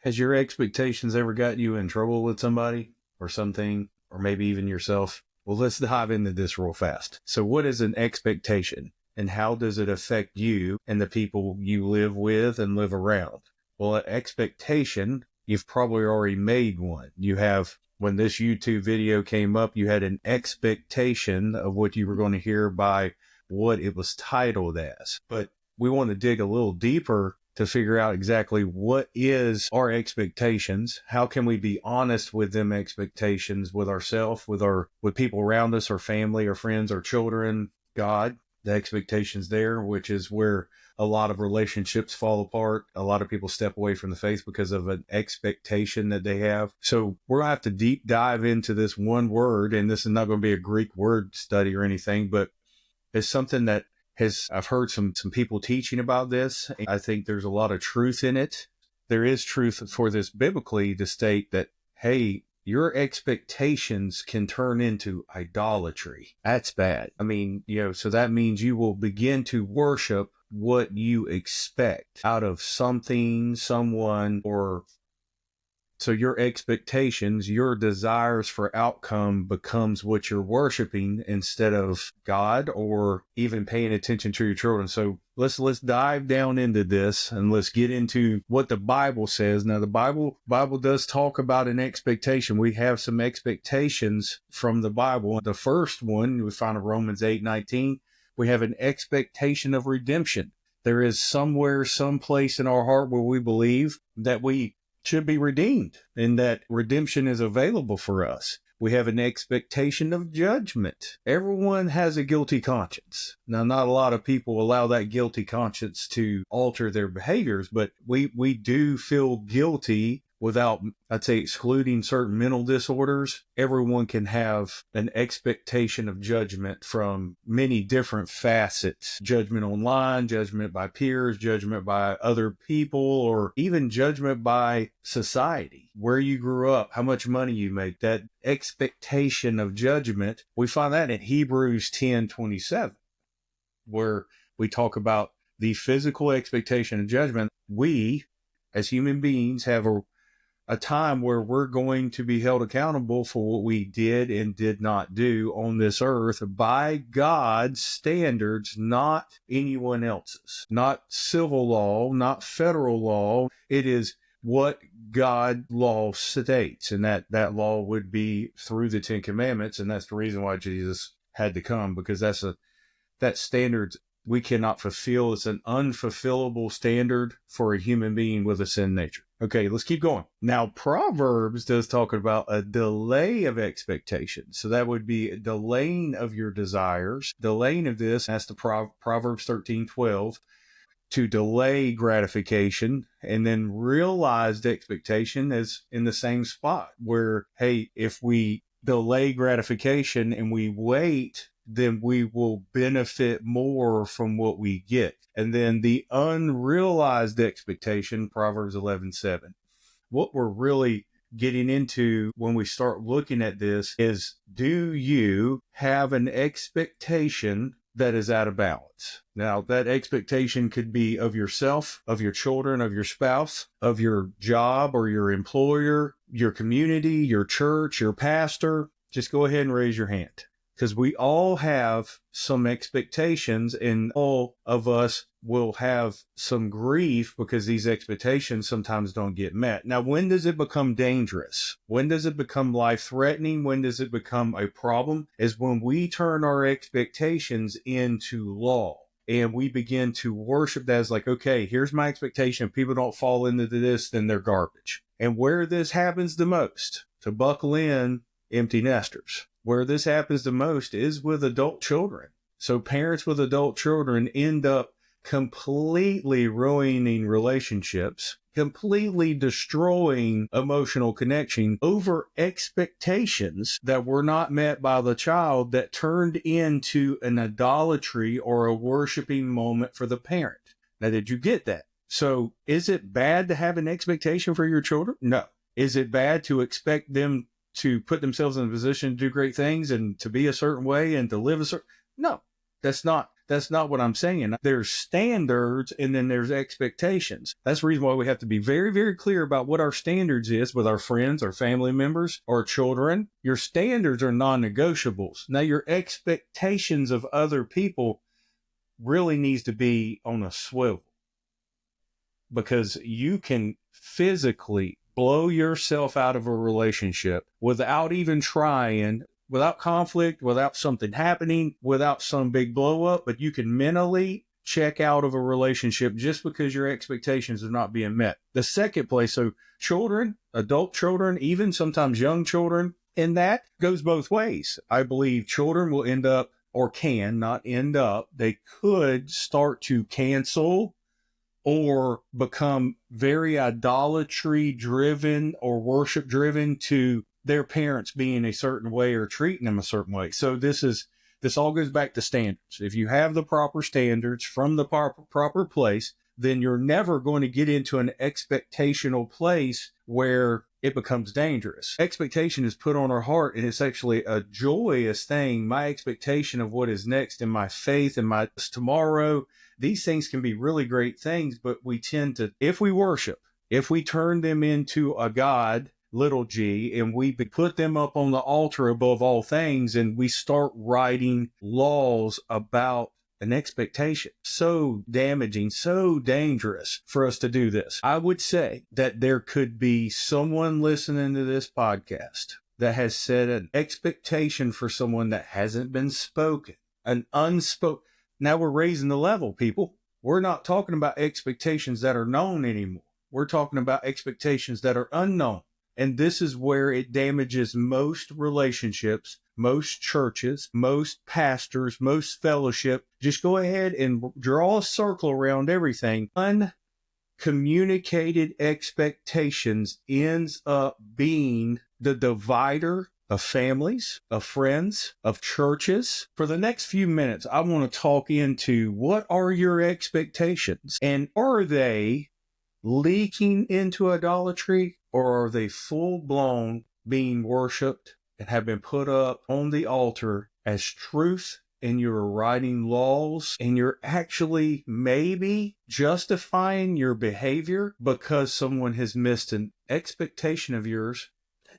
Has your expectations ever got you in trouble with somebody or something, or maybe even yourself? Well, let's dive into this real fast. So what is an expectation, and how does it affect you and the people you live with and live around? Well, an expectation, you've probably already made one. You have, when this YouTube video came up, you had an expectation of what you were going to hear by what it was titled as. But we want to dig a little deeper to figure out exactly what is our expectations. How can we be honest with them expectations, with ourselves, with people around us, our family, our friends, our children, God, the expectations there, which is where a lot of relationships fall apart. A lot of people step away from the faith because of an expectation that they have. So we're going to have to deep dive into this one word, and this is not going to be a Greek word study or anything, but it's something that I've heard some people teaching about this. I think there's a lot of truth in it. There is truth for this biblically to state that, hey, your expectations can turn into idolatry. That's bad. I mean, so that means you will begin to worship what you expect out of something, someone, or so your expectations, your desires for outcome becomes what you're worshiping instead of God, or even paying attention to your children. So let's dive down into this, and let's get into what the Bible says. Now, the Bible does talk about an expectation. We have some expectations from the Bible. The first one we find in Romans 8:19. We have an expectation of redemption. There is somewhere, someplace in our heart where we believe that we should be redeemed and that redemption is available for us. We have an expectation of judgment. Everyone has a guilty conscience. Now, not a lot of people allow that guilty conscience to alter their behaviors, but we do feel guilty without, I'd say, excluding certain mental disorders. Everyone can have an expectation of judgment from many different facets. Judgment online, judgment by peers, judgment by other people, or even judgment by society, where you grew up, how much money you make. That expectation of judgment, we find that in Hebrews 10:27, where we talk about the physical expectation of judgment. We, as human beings, have a time where we're going to be held accountable for what we did and did not do on this earth by God's standards, not anyone else's, not civil law, not federal law. It is what God law states, and that law would be through the Ten Commandments. And that's the reason why Jesus had to come, because that standard we cannot fulfill. It's an unfulfillable standard for a human being with a sin nature. Okay, let's keep going. Now, Proverbs does talk about a delay of expectation. So that would be a delaying of your desires. Delaying of this, that's the Proverbs 13:12, to delay gratification, and then realized expectation is in the same spot where, hey, if we delay gratification and we wait, then we will benefit more from what we get. And then the unrealized expectation, Proverbs 11:7. What we're really getting into when we start looking at this is, do you have an expectation that is out of balance? Now, that expectation could be of yourself, of your children, of your spouse, of your job or your employer, your community, your church, your pastor. Just go ahead and raise your hand, because we all have some expectations, and all of us will have some grief because these expectations sometimes don't get met. Now, when does it become dangerous? When does it become life-threatening? When does it become a problem? Is when we turn our expectations into law, and we begin to worship that as like, okay, here's my expectation. If people don't fall into this, then they're garbage. And where this happens the most, to buckle in, empty nesters. Where this happens the most is with adult children. So parents with adult children end up completely ruining relationships, completely destroying emotional connection over expectations that were not met by the child, that turned into an idolatry or a worshiping moment for the parent. Now, did you get that? So is it bad to have an expectation for your children? No. Is it bad to expect them to put themselves in a position to do great things and to be a certain way and to live a certain? No, that's not That's not what I'm saying. There's standards and then there's expectations. That's the reason why we have to be very, very clear about what our standards is with our friends, our family members, our children. Your standards are non-negotiables. Now, your expectations of other people really needs to be on a swivel, because you can physically blow yourself out of a relationship without even trying, without conflict, without something happening, without some big blow up, but you can mentally check out of a relationship just because your expectations are not being met. The second place, so children, adult children, even sometimes young children, and that goes both ways. I believe children will end up, or can not end up, they could start to cancel or become very idolatry driven or worship driven to their parents being a certain way or treating them a certain way. So this all goes back to standards. If you have the proper standards from the proper place, then you're never going to get into an expectational place where it becomes dangerous. Expectation is put on our heart, and it's actually a joyous thing. My expectation of what is next in my faith and my tomorrow, these things can be really great things, but we tend to, if we worship, if we turn them into a God, little g, and we put them up on the altar above all things, and we start writing laws about an expectation, so damaging, so dangerous for us to do this. I would say that there could be someone listening to this podcast that has set an expectation for someone that hasn't been spoken, an unspoken. Now we're raising the level, people. We're not talking about expectations that are known anymore. We're talking about expectations that are unknown. And this is where it damages most relationships, most churches, most pastors, most fellowship. Just go ahead and draw a circle around everything. Uncommunicated expectations ends up being the divider of families, of friends, of churches. For the next few minutes, I want to talk into what are your expectations, and are they leaking into idolatry, or are they full-blown being worshipped and have been put up on the altar as truth, and you're writing laws, and you're actually maybe justifying your behavior because someone has missed an expectation of yours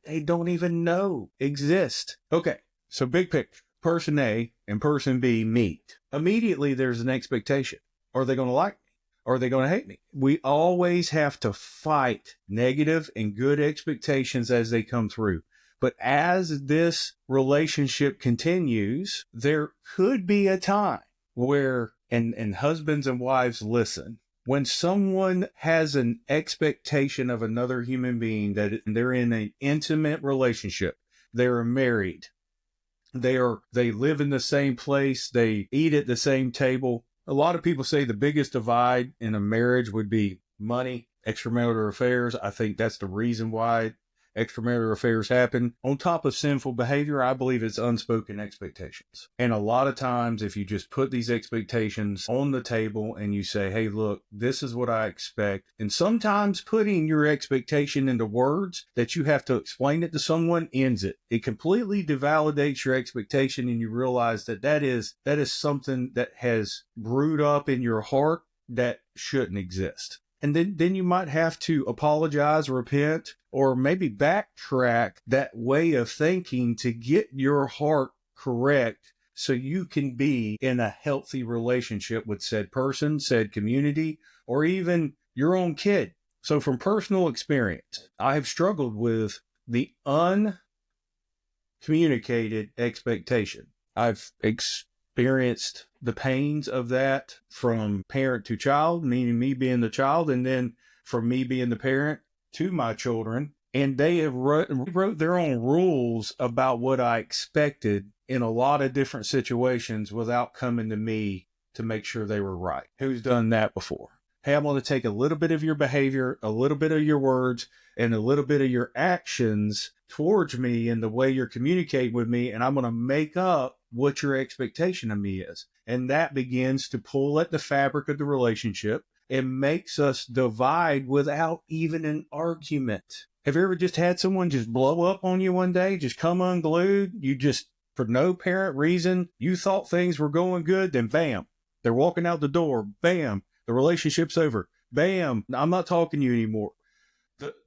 they don't even know exist. Okay, so big picture. Person A and person B meet. Immediately there's an expectation. Are they going to like me? Are they going to hate me? We always have to fight negative and good expectations as they come through. But as this relationship continues, there could be a time where, and husbands and wives listen, when someone has an expectation of another human being that they're in an intimate relationship, they're married, they live in the same place, they eat at the same table. A lot of people say the biggest divide in a marriage would be money, extramarital affairs. I think that's the reason why extramarital affairs happen. On top of sinful behavior, I believe it's unspoken expectations. And a lot of times, if you just put these expectations on the table and you say, hey, look, this is what I expect. And sometimes putting your expectation into words that you have to explain it to someone ends it. It completely devalidates your expectation, and you realize that is something that has brewed up in your heart that shouldn't exist. And then you might have to apologize, repent, or maybe backtrack that way of thinking to get your heart correct so you can be in a healthy relationship with said person, said community, or even your own kid. So from personal experience, I have struggled with the uncommunicated expectation. I've experienced the pains of that from parent to child, meaning me being the child, and then from me being the parent to my children. And they have wrote their own rules about what I expected in a lot of different situations without coming to me to make sure they were right. Who's done that before? Hey, I'm going to take a little bit of your behavior, a little bit of your words, and a little bit of your actions towards me and the way you're communicating with me, and I'm going to make up what your expectation of me is. And that begins to pull at the fabric of the relationship and makes us divide without even an argument. Have you ever just had someone just blow up on you one day, just come unglued? You just, for no apparent reason, you thought things were going good, then bam, They're walking out the door. Bam. The relationship's over. Bam. I'm not talking to you anymore.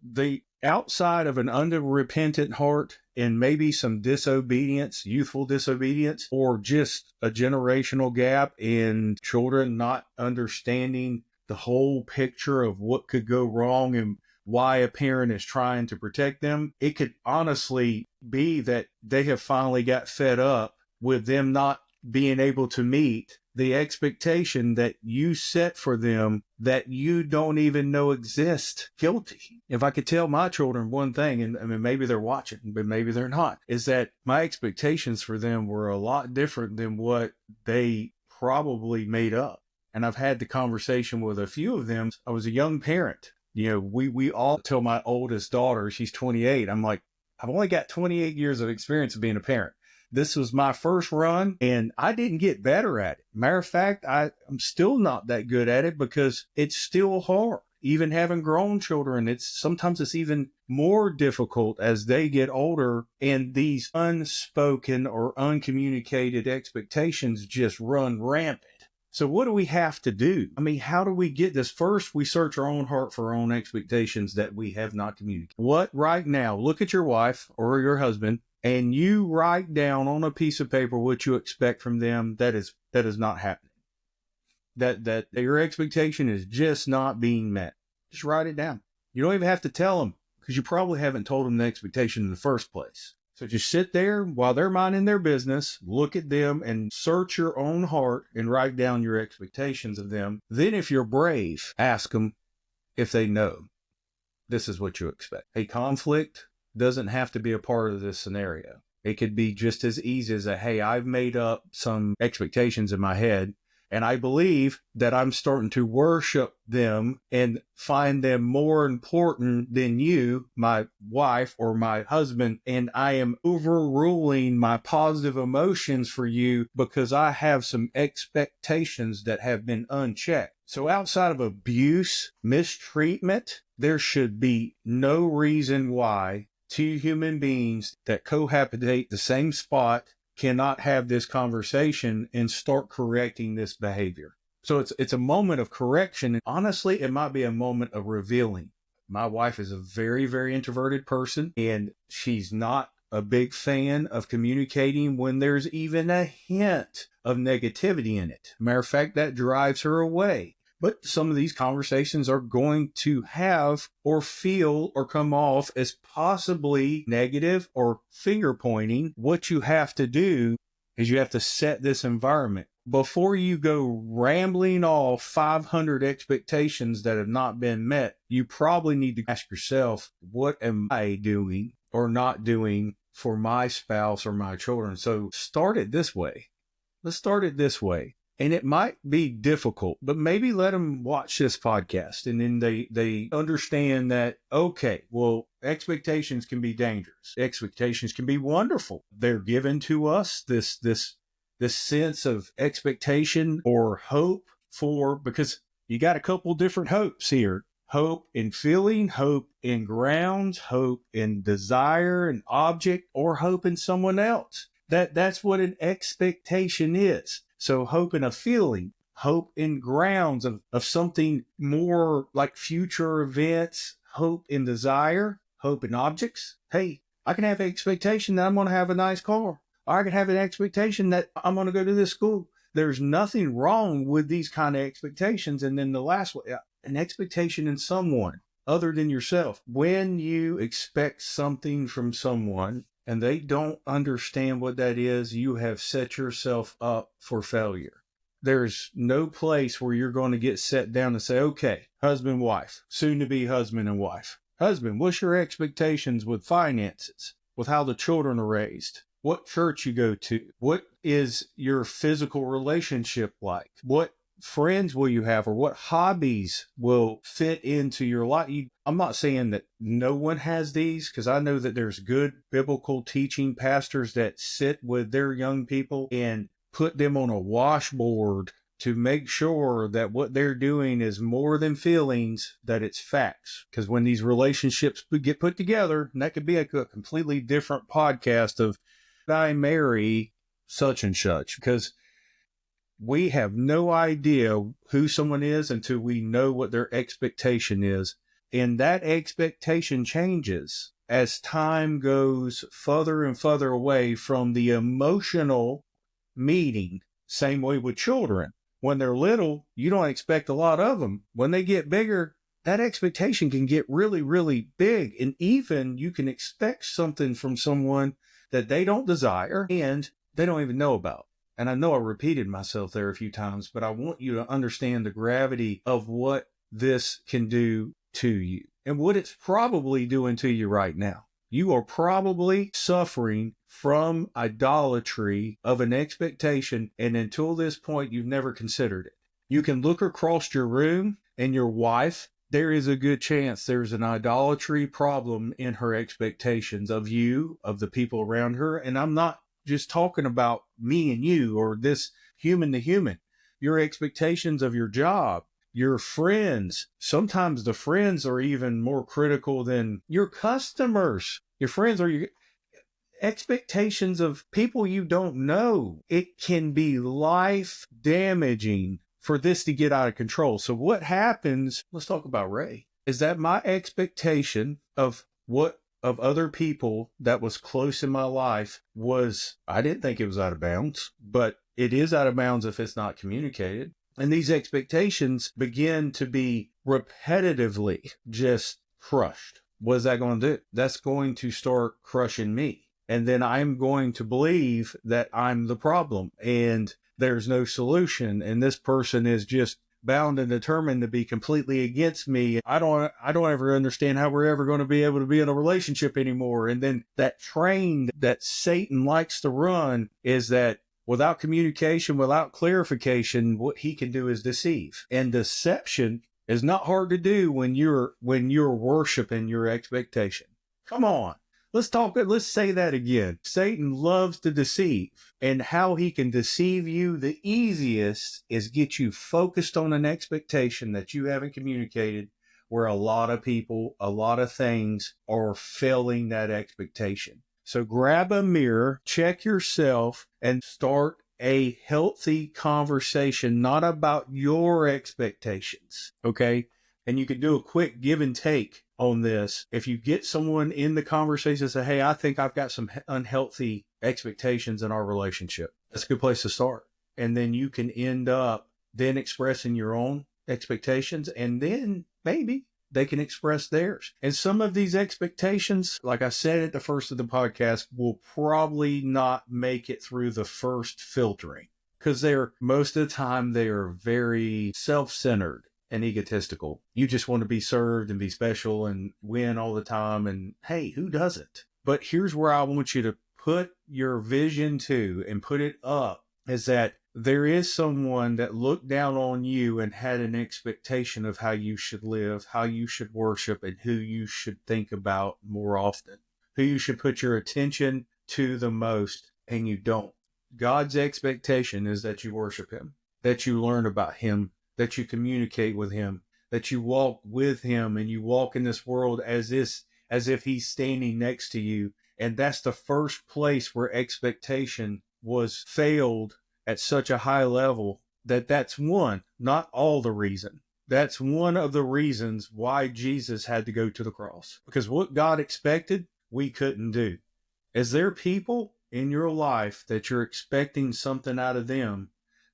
The outside of an unrepentant heart and maybe some disobedience, youthful disobedience, or just a generational gap in children not understanding the whole picture of what could go wrong and why a parent is trying to protect them. It could honestly be that they have finally got fed up with them not being able to meet the expectation that you set for them that you don't even know exist. Guilty. If I could tell my children one thing, and I mean, maybe they're watching, but maybe they're not, is that my expectations for them were a lot different than what they probably made up. And I've had the conversation with a few of them. I was a young parent. We all tell my oldest daughter, she's 28. I'm like, I've only got 28 years of experience of being a parent. This was my first run and I didn't get better at it. Matter of fact, I'm still not that good at it because it's still hard. Even having grown children, sometimes it's even more difficult as they get older and these unspoken or uncommunicated expectations just run rampant. So what do we have to do? I mean, how do we get this? First, we search our own heart for our own expectations that we have not communicated. What right now? Look at your wife or your husband and you write down on a piece of paper what you expect from them that is not happening. That your expectation is just not being met. Just write it down. You don't even have to tell them because you probably haven't told them the expectation in the first place. So just sit there while they're minding their business, look at them and search your own heart and write down your expectations of them. Then if you're brave, ask them if they know this is what you expect. A conflict doesn't have to be a part of this scenario. It could be just as easy as hey, I've made up some expectations in my head and I believe that I'm starting to worship them and find them more important than you, my wife or my husband. And I am overruling my positive emotions for you because I have some expectations that have been unchecked. So outside of abuse, mistreatment, there should be no reason why two human beings that cohabitate the same spot cannot have this conversation and start correcting this behavior. So it's a moment of correction. And honestly, it might be a moment of revealing. My wife is a very, very introverted person, and she's not a big fan of communicating when there's even a hint of negativity in it. Matter of fact, that drives her away. But some of these conversations are going to have or feel or come off as possibly negative or finger pointing. What you have to do is you have to set this environment. Before you go rambling off 500 expectations that have not been met, you probably need to ask yourself, what am I doing or not doing for my spouse or my children? So start it this way. Let's start it this way. And it might be difficult, but maybe let them watch this podcast and then they understand that, okay, well, expectations can be dangerous. Expectations can be wonderful. They're given to us this sense of expectation or hope because you got a couple different hopes here. Hope in feeling, hope in grounds, hope in desire, an object, or hope in someone else. That's what an expectation is. So hope in a feeling, hope in grounds of something more like future events, hope in desire, hope in objects. Hey, I can have an expectation that I'm going to have a nice car. Or I can have an expectation that I'm going to go to this school. There's nothing wrong with these kind of expectations. And then the last one, an expectation in someone other than yourself. When you expect something from someone, and they don't understand what that is, you have set yourself up for failure. There's no place where you're going to get set down and say, okay, husband, wife, soon to be husband and wife. Husband, what's your expectations with finances, with how the children are raised? What church you go to? What is your physical relationship like? What friends will you have or what hobbies will fit into your life? I'm not saying that no one has these because I know that there's good biblical teaching pastors that sit with their young people and put them on a washboard to make sure that what they're doing is more than feelings, that it's facts. Because when these relationships get put together, and that could be a completely different podcast of I marry such and such, because We have no idea who someone is until we know what their expectation is. And that expectation changes as time goes further and further away from the emotional meeting. Same way with children. When they're little, you don't expect a lot of them. When they get bigger, that expectation can get really, really big. And even you can expect something from someone that they don't desire and they don't even know about. And I know I repeated myself there a few times, but I want you to understand the gravity of what this can do to you and what it's probably doing to you right now. You are probably suffering from idolatry of an expectation, and until this point, you've never considered it. You can look across your room and your wife, there is a good chance there's an idolatry problem in her expectations of you, of the people around her. And I'm not just talking about me and you or this human to human. Your expectations of your job, your friends. Sometimes the friends are even more critical than your customers. Your friends are your expectations of people you don't know. It can be life damaging for this to get out of control. So what happens, let's talk about Ray, is that my expectation of other people that was close in my life was, I didn't think it was out of bounds, but it is out of bounds if it's not communicated. And these expectations begin to be repetitively just crushed. What is that going to do? That's going to start crushing me. And then I'm going to believe that I'm the problem and there's no solution. And this person is just bound and determined to be completely against me. I don't ever understand how we're ever going to be able to be in a relationship anymore. And then that train that Satan likes to run is that without communication, without clarification, what he can do is deceive. And deception is not hard to do when you're worshiping your expectation. Come on. Let's say that again. Satan loves to deceive, and how he can deceive you the easiest is get you focused on an expectation that you haven't communicated, where a lot of people, a lot of things are failing that expectation. So grab a mirror, check yourself, and start a healthy conversation, not about your expectations. Okay. And you can do a quick give and take on this. If you get someone in the conversation and say, hey, I think I've got some unhealthy expectations in our relationship, that's a good place to start. And then you can end up then expressing your own expectations, and then maybe they can express theirs. And some of these expectations, like I said at the first of the podcast, will probably not make it through the first filtering because most of the time they are very self-centered and egotistical. You just want to be served and be special and win all the time. And hey, who doesn't? But here's where I want you to put your vision to and put it up, is that there is someone that looked down on you and had an expectation of how you should live, how you should worship, and who you should think about more often, who you should put your attention to the most, and you don't. God's expectation is that you worship him, that you learn about him, that you communicate with him, that you walk with him, and you walk in this world as if he's standing next to you. And that's the first place where expectation was failed at such a high level that's one, not all the reason. That's one of the reasons why Jesus had to go to the cross, because what God expected, we couldn't do. Is there people in your life that you're expecting something out of them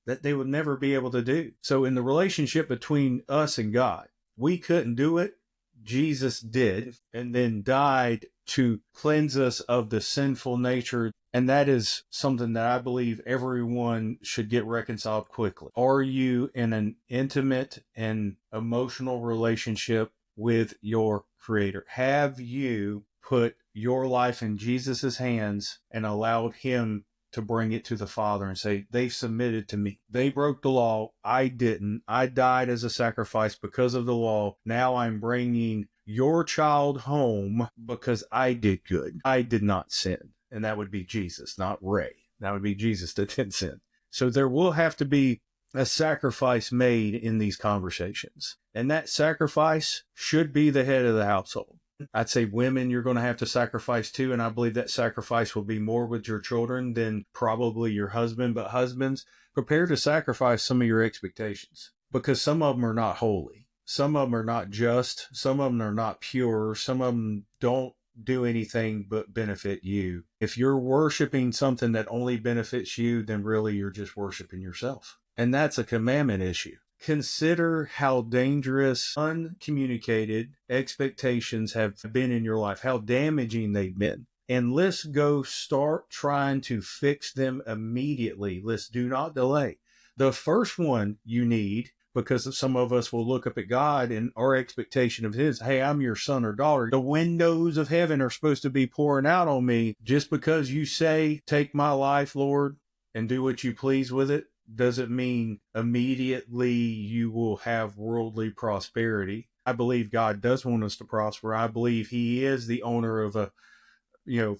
that they would never be able to do? So in the relationship between us and God, we couldn't do it. Jesus did, and then died to cleanse us of the sinful nature. And that is something that I believe everyone should get reconciled quickly. Are you in an intimate and emotional relationship with your Creator? Have you put your life in Jesus's hands and allowed him to bring it to the Father and say, they submitted to me. They broke the law. I didn't. I died as a sacrifice because of the law. Now I'm bringing your child home because I did good. I did not sin. And that would be Jesus, not Ray. That would be Jesus that didn't sin. So there will have to be a sacrifice made in these conversations. And that sacrifice should be the head of the household. I'd say women, you're going to have to sacrifice too. And I believe that sacrifice will be more with your children than probably your husband. But husbands, prepare to sacrifice some of your expectations because some of them are not holy. Some of them are not just. Some of them are not pure. Some of them don't do anything but benefit you. If you're worshiping something that only benefits you, then really you're just worshiping yourself. And that's a commandment issue. Consider how dangerous uncommunicated expectations have been in your life, how damaging they've been. And let's go start trying to fix them immediately. Let's do not delay. The first one you need, because some of us will look up at God and our expectation of his, hey, I'm your son or daughter. The windows of heaven are supposed to be pouring out on me. Just because you say, take my life, Lord, and do what you please with it, doesn't mean immediately you will have worldly prosperity. I believe God does want us to prosper. I believe he is the owner of of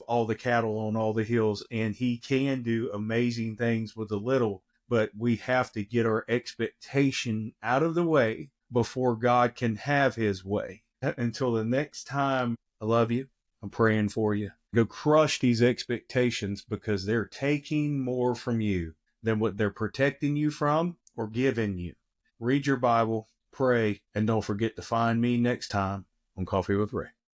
all the cattle on all the hills, and he can do amazing things with a little, but we have to get our expectation out of the way before God can have his way. Until the next time, I love you. I'm praying for you. Go crush these expectations because they're taking more from you than what they're protecting you from or giving you. Read your Bible, pray, and don't forget to find me next time on Coffee with Ray.